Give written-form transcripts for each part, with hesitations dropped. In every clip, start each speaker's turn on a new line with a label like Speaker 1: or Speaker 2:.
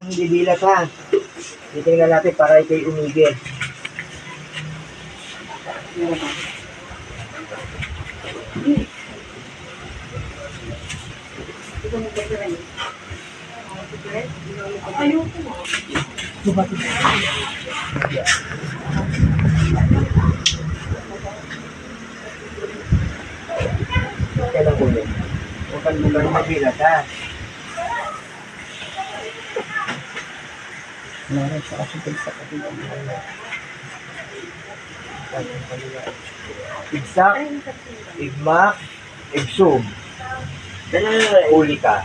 Speaker 1: Hindi bilat ha. Titingnan natin para ikay umigil. Kailan ko yun? Huwag kang mabilat ha. Meron siya kasi sa kapila. Igsak, igmak, igsum. Uli ka.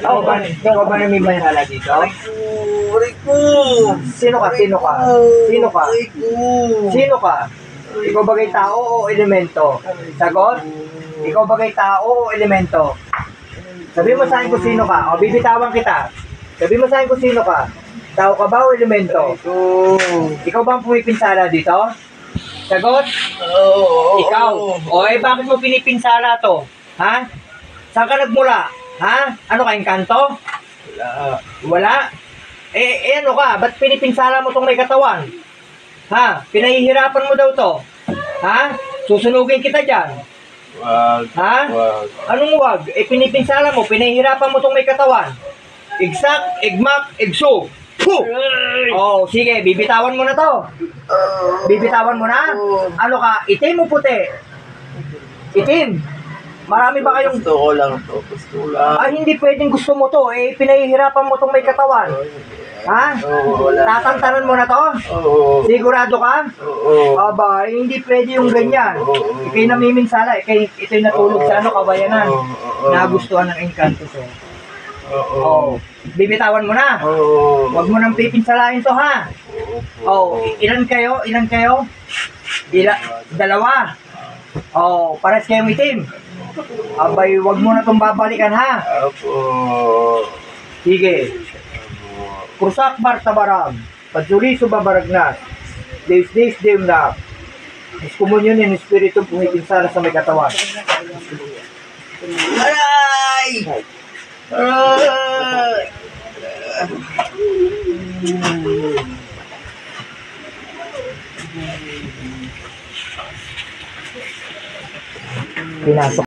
Speaker 1: Ikaw ba namimayhala dito?
Speaker 2: Rico!
Speaker 1: Sino ka? Sino ka? Sino ka? Sino ka? Ikaw bagay tao o elemento? Sagot? Ikaw bagay tao o elemento? Sabi mo sa akin kung sino ka. O, bibitawan kita. Sabi mo sa akin kung sino ka. Tao ka ba o elemento? Ikaw ba ang pumipinsala dito? Sagot? Ikaw. O, bakit mo pinipinsala to? Ha? Saan ka nagmula? Ha? Ano ka, engkanto? Wala? Ano ka? Ba't pinipinsala mo tong may katawan? Ha? Pinahihirapan mo daw to? Ha? Susunugin kita dyan.
Speaker 2: Wag.
Speaker 1: Ha?
Speaker 2: Wag.
Speaker 1: Anong wag? Pinipinsala mo, pinahihirapan mo tong may katawan. Igsak, igmak, igsug. Oh, sige, bibitawan mo na to. Bibitawan mo na? Ano ka? Itim o puti? Itim. Marami ba kayong...
Speaker 2: Gusto ko lang to. Gusto ko lang.
Speaker 1: hindi pwedeng gusto mo to. Pinahihirapan mo tong may katawan. Ha?
Speaker 2: Oo, wala.
Speaker 1: Tatantanan mo na to?
Speaker 2: Oo.
Speaker 1: Sigurado ka?
Speaker 2: Oo.
Speaker 1: Aba, hindi pwede yung ganyan. Ikay namiminsala, ito'y natulog sa kabayanan. Nagustuhan ng engkanto to. Oo. Bibitawan mo na.
Speaker 2: Oo.
Speaker 1: Huwag mo nang pipinsalain to ha. Ilan kayo? Ilan kayo? Dalawa. Pares kayong itim. Abay, huwag mo na itong babalikan ha.
Speaker 2: Apo.
Speaker 1: Sige. Krusak Bartabaram, Padzuri Subabaragnas, Deus Deum na, Excomunion in Espiritu pumipinsala sa may katawan.
Speaker 2: Aray! Aray!
Speaker 1: Pinasok